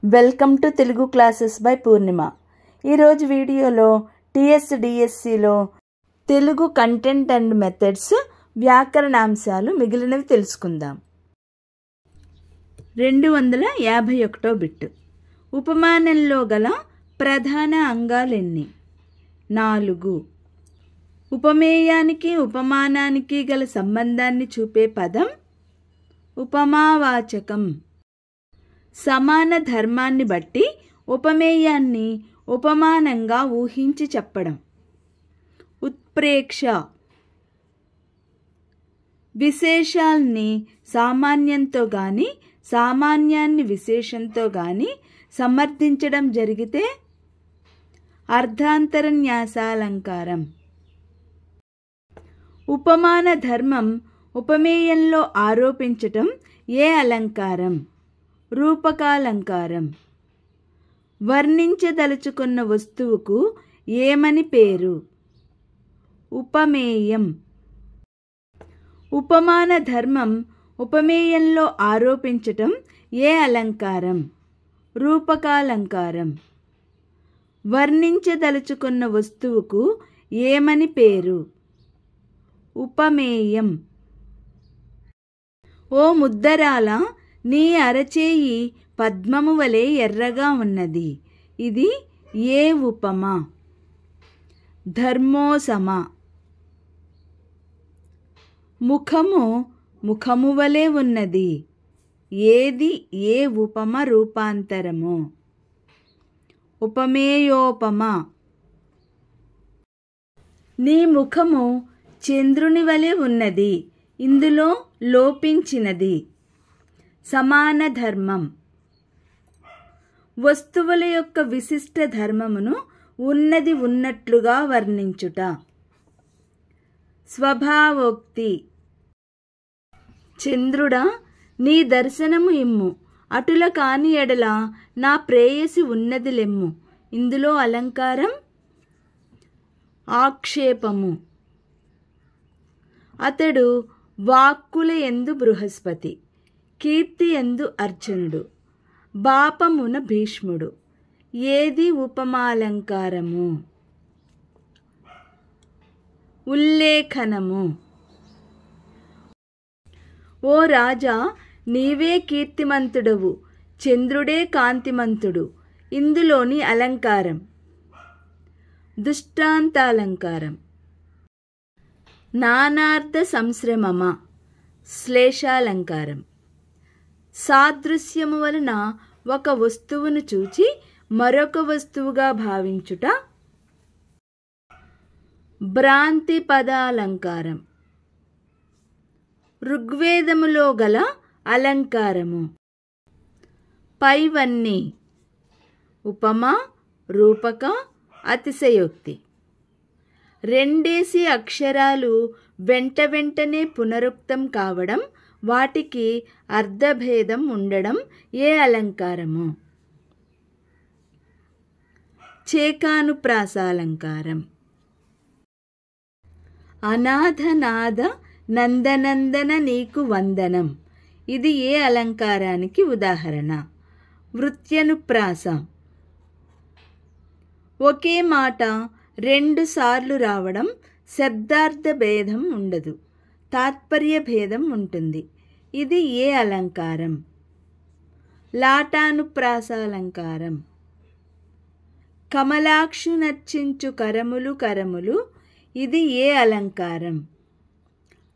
Welcome to Telugu classes by Purnima. ఈరోజు వీడియోలో TSDSCలో తెలుగు కంటెంట్ అండ్ మెథడ్స్ వ్యాకరణాంశాలు మిగిలినవి తెలుసుకుందాం. 251వ బిట్టు. ఉపమానంలో గల ప్రధాన అంగాలెన్ని? 4. ఉపమేయానికి ఉపమానానికి గల సంబంధాన్ని చూపే పదం ఉపమావాచకం. సమాన ధర్మాన్ని బట్టి ఉపమేయాన్ని ఉపమానంగా ఊహించి చెప్పడం. ఉత్ప్రేక్ష. విశేషాల్ని సామాన్యంతో గాని సామాన్యాన్ని విశేషంతో గాని సమర్థించడం జరిగితే అర్థాంతరన్యాసాలంకారం. ఉపమాన ధర్మం ఉపమేయంలో ఆరోపించటం ఏ అలంకారం? రూపకాలంకారం. వర్ణించదలుచుకున్న వస్తువుకు ఏమని పేరు? ఉపమేయం. ఉపమాన ధర్మం ఉపమేయంలో ఆరోపించటం ఏ అలంకారం? రూపకాలంకారం. వర్ణించదలుచుకున్న వస్తువుకు ఏమని పేరు? ఉపమేయం. ఓ ముద్దరాల, నీ అరచేయి పద్మము వలె ఎర్రగా ఉన్నది. ఇది ఏ ఉపమ? ధర్మోసమ. ముఖము ముఖము వలె ఉన్నది. ఏది ఏ ఉపమ రూపాంతరము? ఉపమేయోపమ. నీ ముఖము చంద్రుని వలె ఉన్నది. ఇందులో లోపించినది. సమాన ధర్మం. వస్తువుల యొక్క విశిష్ట ధర్మమును ఉన్నది ఉన్నట్లుగా వర్ణించుట. స్వభావోక్తి. చంద్రుడా, నీ దర్శనము ఇమ్ము, అటుల కాని ఎడల నా ప్రేయసి ఉన్నది లెమ్ము. ఇందులో అలంకారం ఆక్షేపము. అతడు వాక్కుల యందు బృహస్పతి, కీర్తి యందు అర్జునుడు, బాపమున భీష్ముడు. ఏది ఉపమాలంకారము? ఉల్లేఖనము. ఓ రాజా, నీవే కీర్తిమంతుడవు, చంద్రుడే కాంతిమంతుడు. ఇందులోని అలంకారం దృష్టాంతాలంకారం. నానార్థ సంశ్రమమ. శ్లేషాలంకారం. సాదృశ్యము వలన ఒక వస్తువును చూచి మరొక వస్తువుగా భావించుట. భ్రాంతి పదాలంకారం. ఋగ్వేదములో గల అలంకారము పైవన్నీ ఉపమ, రూపక, అతిశయోక్తి. రెండేసి అక్షరాలు వెంట వెంటనే పునరుక్తం కావడం, వాటికి అర్ధభేదం ఉండడం ఏ అలంకారము? చేకానుప్రాసాలంకారం. అనాథనాథ నందనందన నీకు వందనం. ఇది ఏ అలంకారానికి ఉదాహరణ? వృత్యనుప్రాస. ఒకే మాట 2 సార్లు రావడం, శబ్దార్థ భేదం ఉండదు, తాత్పర్య భేదం ఉంటుంది. ఇది ఏ అలంకారం? లాటానుప్రాసాలంకారం. కమలాక్షు నర్చించు కరములు కరములు. ఇది ఏ అలంకారం?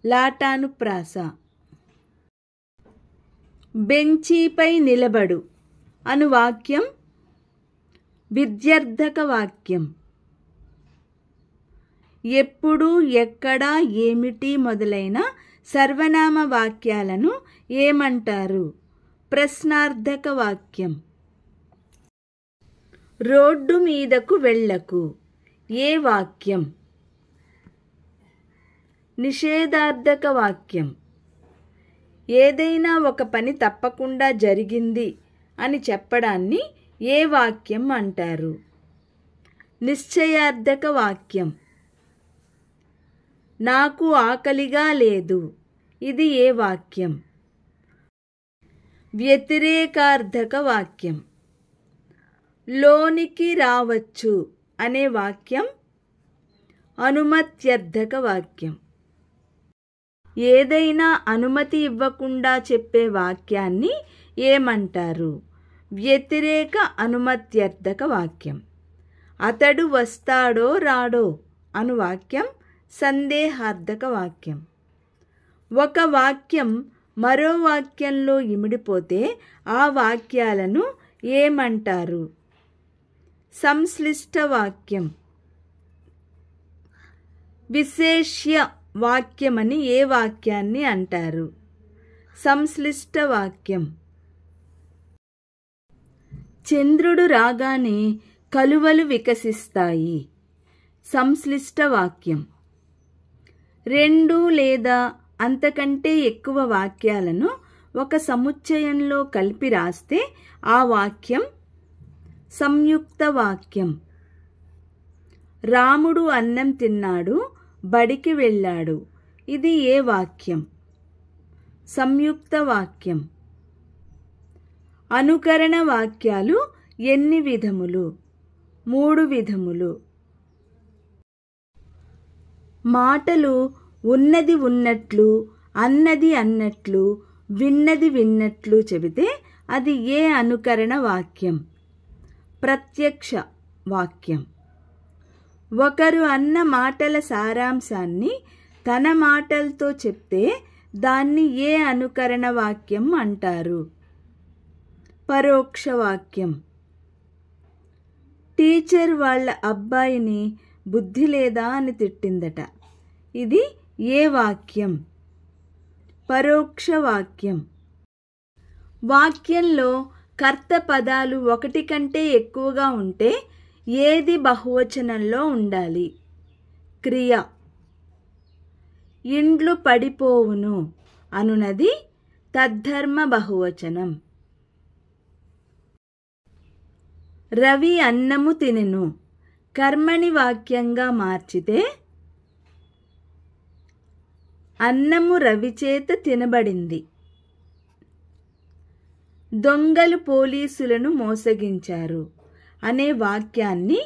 లాటానుప్రాస. బెంచీపై నిలబడు అను వాక్యం విద్యార్థక వాక్యం. ఎప్పుడు, ఎక్కడ, ఏమిటి మొదలైన సర్వనామ వాక్యాలను ఏమంటారు? ప్రశ్నార్థక వాక్యం. రోడ్డు మీదకు వెళ్ళకు. ఏ వాక్యం? నిషేధార్థక వాక్యం. ఏదైనా ఒక పని తప్పకుండా జరిగింది అని చెప్పడాన్ని ఏ వాక్యం అంటారు? నిశ్చయార్థక వాక్యం. నాకు ఆకలిగా లేదు. ఇది ఏ వాక్యం? వ్యతిరేకార్థక వాక్యం. లోనికి రావచ్చు అనే వాక్యం అనుమత్యర్థక వాక్యం. ఏదైనా అనుమతి ఇవ్వకుండా చెప్పే వాక్యాన్ని ఏమంటారు? వ్యతిరేక అనుమత్యర్థక వాక్యం. అతడు వస్తాడో రాడో అను వాక్యం సందేహార్థక వాక్యం. ఒక వాక్యం మరో వాక్యంలో ఇమిడిపోతే ఆ వాక్యాలను ఏమంటారు? సంశ్లిష్ట వాక్యం. విశేష్య వాక్యమని ఏ వాక్యాన్ని అంటారు? సంశ్లిష్ట వాక్యం. చంద్రుడు రాగానే కలువలు వికసిస్తాయి. సంశ్లిష్ట వాక్యం. రెండు లేదా అంతకంటే ఎక్కువ వాక్యాలను ఒక సముచ్చయంలో కలిపి రాస్తే ఆ వాక్యం సంయుక్త వాక్యం. రాముడు అన్నం తిన్నాడు, బడికి వెళ్ళాడు. ఇది ఏ వాక్యం? సంయుక్త వాక్యం. అనుకరణ వాక్యాలు ఎన్ని విధములు? 3 విధములు. మాటలు ఉన్నది ఉన్నట్లు, అన్నది అన్నట్లు, విన్నది విన్నట్లు చెబితే అది ఏ అనుకరణ వాక్యం? ప్రత్యక్ష వాక్యం. ఒకరు అన్న మాటల సారాంశాన్ని తన మాటలతో చెప్తే దాన్ని ఏ అనుకరణ వాక్యం అంటారు? పరోక్ష వాక్యం. టీచర్ వాళ్ళ అబ్బాయిని బుద్ధి లేదా అని తిట్టిందట. ఇది ఏ వాక్యం? పరోక్ష వాక్యం. వాక్యంలో కర్త పదాలు ఒకటి కంటే ఎక్కువగా ఉంటే ఏది బహువచనంలో ఉండాలి? క్రియ. ఇండ్లు పడిపోవును అనునది తద్ధర్మ బహువచనం. రవి అన్నము తినెను కర్మణి వాక్యంగా మార్చితే అన్నము రవిచేత తినబడింది. దొంగలు పోలీసులను మోసగించారు అనే వాక్యాన్ని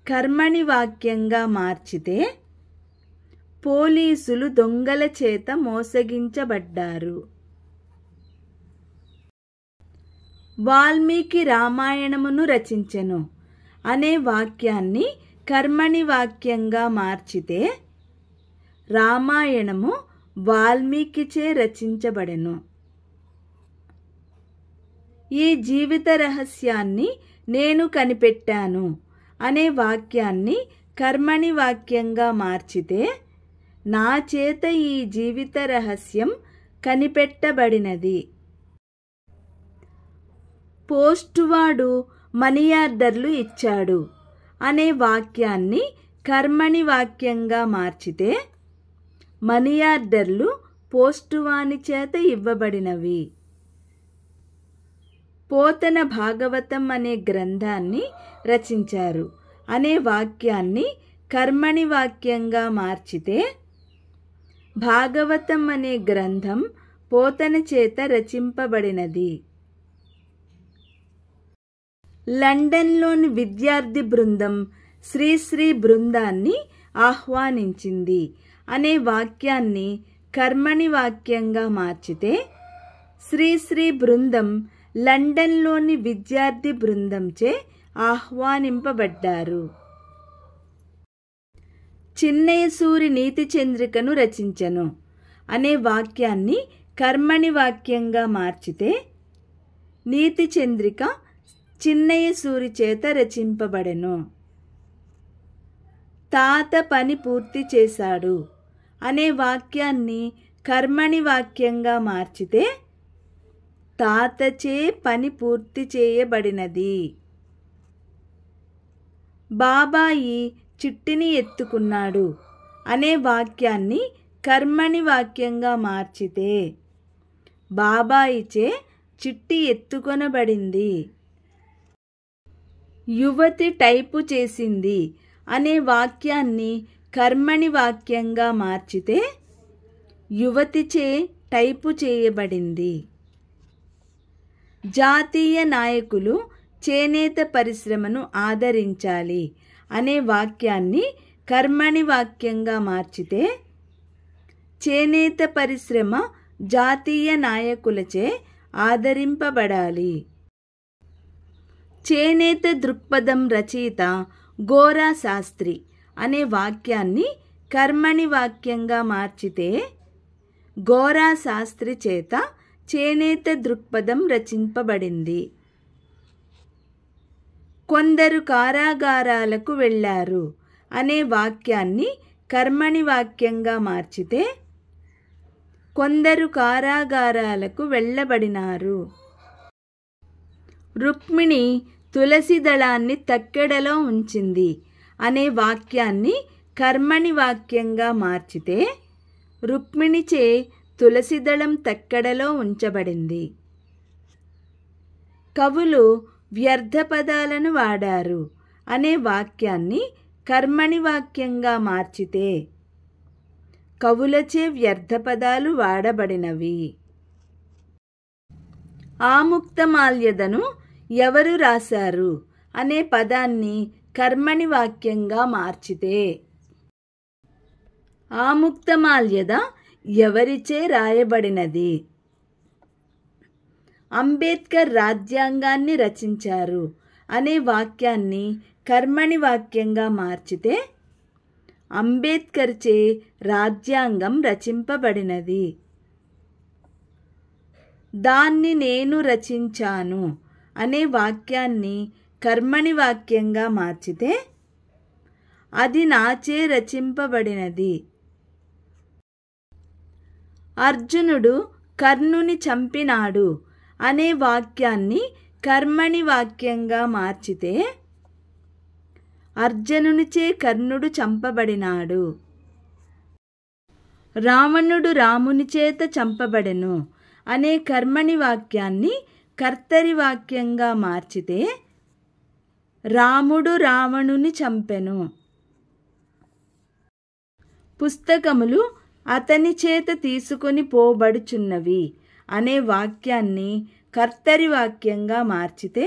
కర్మణి వాక్యంగా మార్చితే పోలీసులు దొంగల చేత మోసగించబడ్డారు. వాల్మీకి రామాయణమును రచించెను అనే వాక్యాన్ని కర్మణి వాక్యంగా మార్చితే రామాయణము వాల్మీకిచే రచించబడెను. ఈ జీవిత రహస్యాన్ని నేను కనిపెట్టాను అనే వాక్యాన్ని కర్మణి వాక్యంగా మార్చితే నా చేత ఈ జీవిత రహస్యం కనిపెట్టబడినది. పోస్టువాడు మనీ ఆర్డర్లు ఇచ్చాడు అనే వాక్యాన్ని కర్మణి వాక్యంగా మార్చితే మనీ ఆర్డర్లు పోస్టువాని చేత ఇవ్వబడినవి. పోతన భాగవతం అనే గ్రంథాన్ని రచించారు అనే వాక్యాన్ని కర్మణి వాక్యంగా మార్చితే భాగవతం అనే గ్రంథం పోతన చేత రచింపబడినది. లండన్లోని విద్యార్థి బృందం శ్రీశ్రీ బృందాన్ని ఆహ్వానించింది అనే వాక్యాన్ని కర్మణి వాక్యంగా మార్చితే శ్రీశ్రీ బృందం లండన్లోని విద్యార్థి బృందంచే ఆహ్వానింపబడ్డారు. చిన్నయసూరి నీతి చంద్రికను రచించెను అనే వాక్యాన్ని కర్మణి వాక్యంగా మార్చితే నీతి చంద్రిక చిన్నయసూరి చేత రచింపబడెను. తాత పని పూర్తి చేశాడు అనే వాక్యాన్ని కర్మణి వాక్యంగా మార్చితే తాతచే పని పూర్తి చేయబడినది. బాబాయి చిట్టిని ఎత్తుకున్నాడు అనే వాక్యాన్ని కర్మణి వాక్యంగా మార్చితే బాబాయిచే చిట్టి ఎత్తుకొనబడింది. యువతి టైపు చేసింది అనే వాక్యాన్ని కర్మణి వాక్యంగా మార్చితే యువతిచే టైపు చేయబడింది. జాతీయ నాయకులు చేనేత పరిశ్రమను ఆదరించాలి అనే వాక్యాన్ని కర్మణి వాక్యంగా మార్చితే చేనేత పరిశ్రమ జాతీయ నాయకులచే ఆదరింపబడాలి. చేనేత దృక్పథం రచయిత గోరా శాస్త్రి అనే వాక్యాన్ని కర్మణి వాక్యంగా మార్చితే గోరా శాస్త్రి చేత చేనేత దృక్పథం రచింపబడింది. కొందరు కారాగారాలకు వెళ్ళారు అనే వాక్యాన్ని కర్మణి వాక్యంగా మార్చితే కొందరు కారాగారాలకు వెళ్ళబడినారు. రుక్మిణి తులసి దళాన్ని తక్కెడలో ఉంచింది అనే వాక్యాన్ని కర్మణి వాక్యంగా మార్చితే రుక్మిణిచే తులసి దళం తక్కెడలో ఉంచబడింది. కవులు వ్యర్థ పదాలను వాడారు అనే వాక్యాన్ని కర్మణి వాక్యంగా మార్చితే కవులచే వ్యర్థ పదాలు వాడబడినవి. ఆముక్తమాల్యదను ఎవరు రాశారు అనే పదాన్ని కర్మణి వాక్యంగా మార్చితే ఆముక్తమాల్యద ఎవరిచే రాయబడినది. అంబేద్కర్ రాజ్యాంగాన్ని రచించారు అనే వాక్యాన్ని కర్మణి వాక్యంగా మార్చితే అంబేద్కర్చే రాజ్యాంగం రచింపబడినది. దాన్ని నేను రచించాను అనే వాక్యాన్ని కర్మణి వాక్యంగా మార్చితే అది నాచే రచింపబడినది. అర్జునుడు కర్ణుని చంపినాడు అనే వాక్యాన్ని కర్మణి వాక్యంగా మార్చితే అర్జునునిచే కర్ణుడు చంపబడినాడు. రావణుడు రాముని చేత చంపబడెను అనే కర్మణి వాక్యాన్ని కర్తరి వాక్యంగా మార్చితే రాముడు రావణుని చంపెను. పుస్తకములు అతని చేత తీసుకొని పోబడుచున్నవి అనే వాక్యాన్ని కర్తరి వాక్యంగా మార్చితే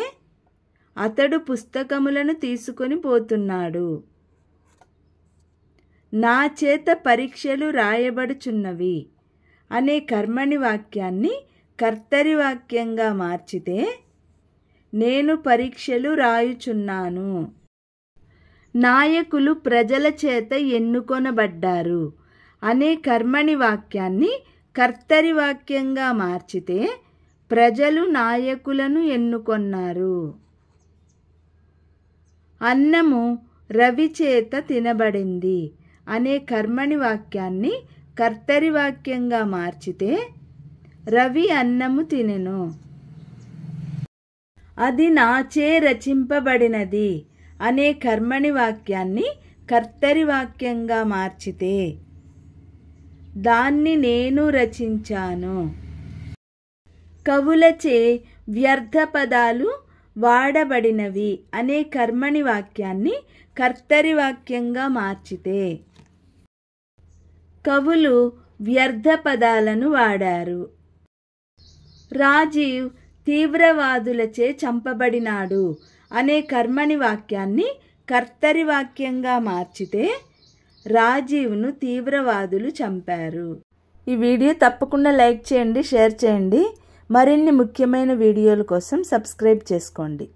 అతడు పుస్తకములను తీసుకొని పోతున్నాడు. నా చేత పరీక్షలు రాయబడుచున్నవి అనే కర్మణి వాక్యాన్ని కర్తరి వాక్యంగా మార్చితే నేను పరీక్షలు రాయుచున్నాను. నాయకులు ప్రజల చేత ఎన్నుకొనబడ్డారు అనే కర్మణి వాక్యాన్ని కర్తరి వాక్యంగా మార్చితే ప్రజలు నాయకులను ఎన్నుకొన్నారు. అన్నము రవి చేత తినబడింది అనే కర్మణి వాక్యాన్ని కర్తరి వాక్యంగా మార్చితే రవి అన్నము తినెను. అది నాచే రచింపబడినది అనే కర్మణి వాక్యాన్ని కర్తరి వాక్యంగా మార్చితే దాన్ని నేను రచించాను. కవులచే వ్యర్థ పదాలు వాడబడినవి అనే కర్మణి వాక్యాన్ని కర్తరి వాక్యంగా మార్చితే కవులు వ్యర్థ పదాలను వాడారు. రాజీవ్ తీవ్రవాదులచే చంపబడినాడు అనే కర్మణి వాక్యాన్ని కర్తరి వాక్యంగా మార్చితే రాజీవ్ను తీవ్రవాదులు చంపారు. ఈ వీడియో తప్పకుండా లైక్ చేయండి, షేర్ చేయండి. మరిన్ని ముఖ్యమైన వీడియోల కోసం సబ్స్క్రైబ్ చేసుకోండి.